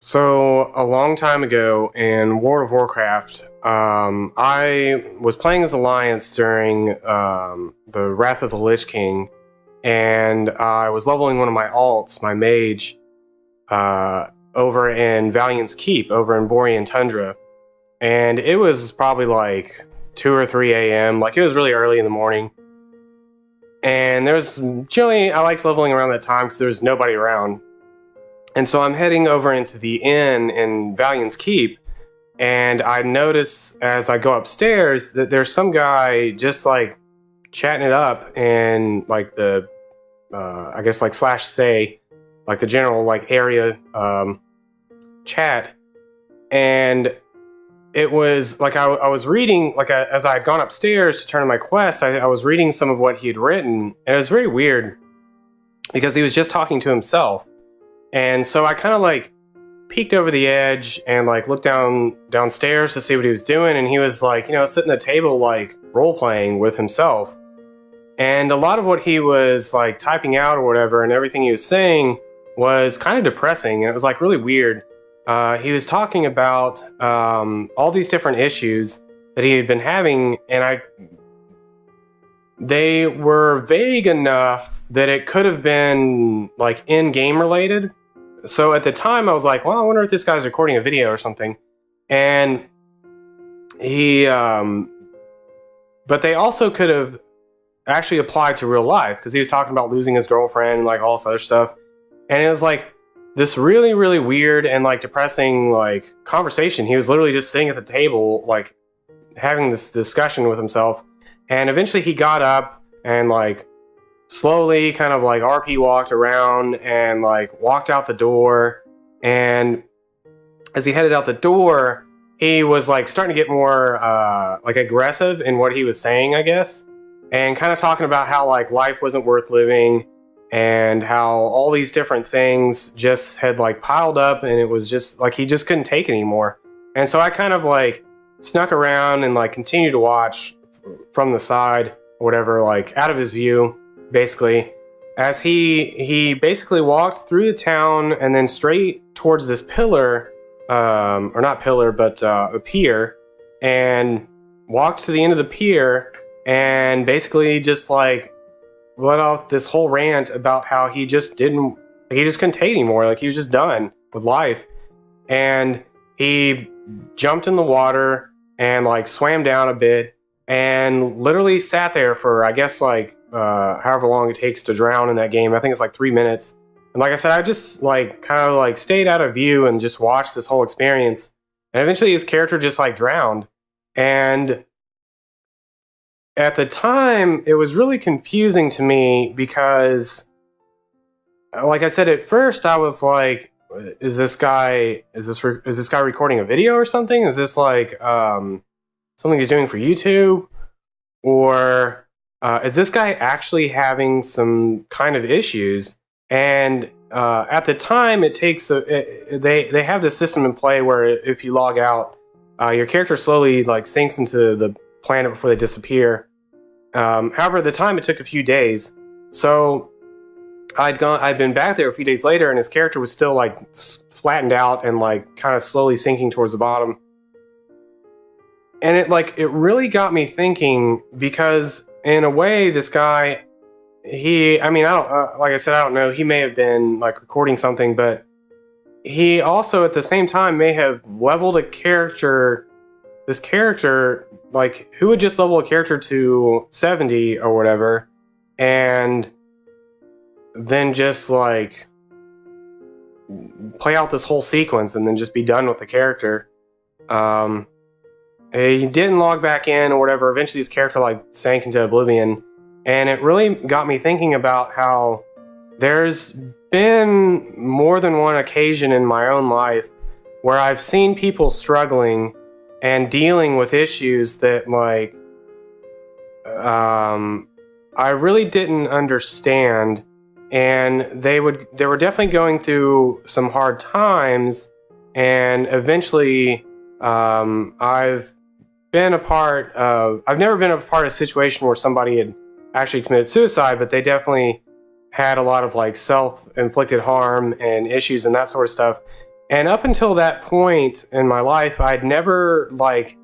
So a long time ago in World of Warcraft, I was playing as Alliance during the Wrath of the Lich King, and I was leveling one of my alts, my mage, over in Valiant's Keep, over in Borean Tundra, and it was probably like 2 or 3 a.m. Like it was really early in the morning, and there's generally I liked leveling around that time because there was nobody around. And so I'm heading over into the inn in Valiant's Keep, and I notice as I go upstairs that there's some guy just like chatting it up in like the, I guess like slash say, like the general like area chat. And it was like I was reading, like as I had gone upstairs to turn in my quest, I was reading some of what he had written, and it was very weird because he was just talking to himself. And so I kind of like peeked over the edge and like looked downstairs to see what he was doing. And he was like, sitting at the table, like role playing with himself. And a lot of what he was like typing out or whatever and everything he was saying was kind of depressing. And it was like really weird. He was talking about all these different issues that he had been having. And they were vague enough that it could have been like in-game related. So at the time I was like, well, I wonder if this guy's recording a video or something. And he, but they also could have actually applied to real life because he was talking about losing his girlfriend and like all this other stuff. And it was like this really, really weird and like depressing like conversation. He was literally just sitting at the table, like having this discussion with himself. And eventually he got up and like slowly kind of like RP walked around and like walked out the door. And as he headed out the door, he was like starting to get more like aggressive in what he was saying, I guess. And kind of talking about how like life wasn't worth living and how all these different things just had like piled up, and it was just like he just couldn't take it anymore. And so I kind of like snuck around and like continued to watch from the side or whatever, like out of his view, basically, as he basically walked through the town and then straight towards this pillar, or not pillar, but a pier, and walked to the end of the pier and basically just like let off this whole rant about how he just couldn't take it anymore. Like he was just done with life. And he jumped in the water and like swam down a bit and literally sat there for, I guess, like however long it takes to drown in that game. I think it's like 3 minutes. And like I said, I just like kind of like stayed out of view and just watched this whole experience. And eventually his character just like drowned. And at the time, it was really confusing to me because, like I said, at first I was like, is this guy recording a video or something? Is this like something he's doing for YouTube? Or is this guy actually having some kind of issues? And at the time, it takes they have this system in play where if you log out, your character slowly like sinks into the planet before they disappear. However, at the time, it took a few days. So I'd been back there a few days later, and his character was still like flattened out and like kind of slowly sinking towards the bottom. And it really got me thinking, because in a way, this guy, I don't, like I said, I don't know. He may have been like recording something, but he also at the same time may have leveled this character, like who would just level a character to 70 or whatever, and then just like play out this whole sequence and then just be done with the character. He didn't log back in or whatever. Eventually his character like sank into oblivion. And it really got me thinking about how there's been more than one occasion in my own life where I've seen people struggling and dealing with issues that like I really didn't understand, and they were definitely going through some hard times. And eventually I've never been a part of a situation where somebody had actually committed suicide, but they definitely had a lot of like self-inflicted harm and issues and that sort of stuff. And up until that point in my life, I'd never like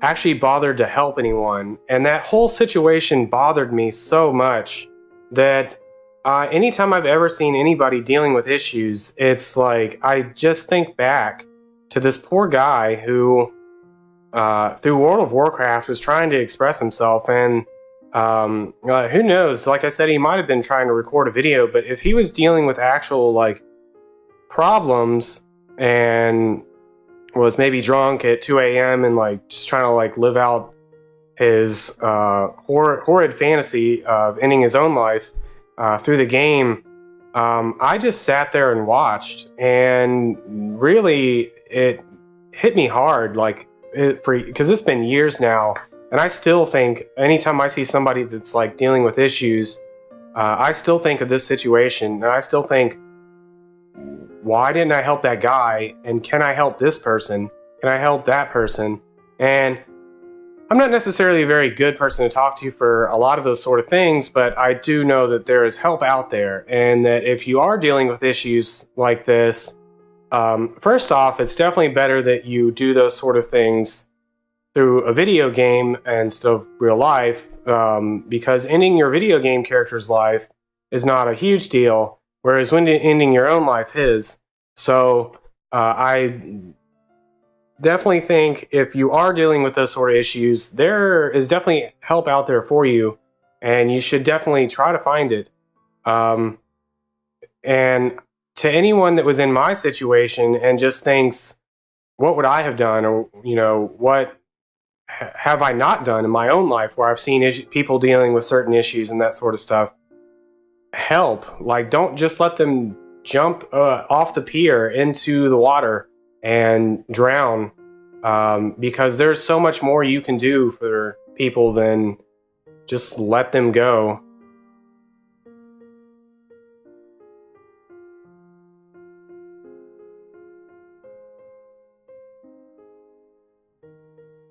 actually bothered to help anyone. And that whole situation bothered me so much that anytime I've ever seen anybody dealing with issues, it's like I just think back to this poor guy who, through World of Warcraft, was trying to express himself. And who knows? Like I said, he might have been trying to record a video, but if he was dealing with actual like problems and was maybe drunk at 2 a.m. and like just trying to like live out his horrid fantasy of ending his own life through the game, I just sat there and watched, and really it hit me hard, like because it's been years now, and I still think anytime I see somebody that's like dealing with issues, I still think of this situation, and I still think, why didn't I help that guy? And can I help this person? Can I help that person? And I'm not necessarily a very good person to talk to for a lot of those sort of things, but I do know that there is help out there. And that if you are dealing with issues like this, first off, it's definitely better that you do those sort of things through a video game instead of real life, because ending your video game character's life is not a huge deal. Whereas when ending your own life is. So I definitely think if you are dealing with those sort of issues, there is definitely help out there for you, and you should definitely try to find it. And to anyone that was in my situation and just thinks, what would I have done? Or, you know, what have I not done in my own life where I've seen people dealing with certain issues and that sort of stuff? Help. Like, don't just let them jump off the pier into the water and drown, because there's so much more you can do for people than just let them go.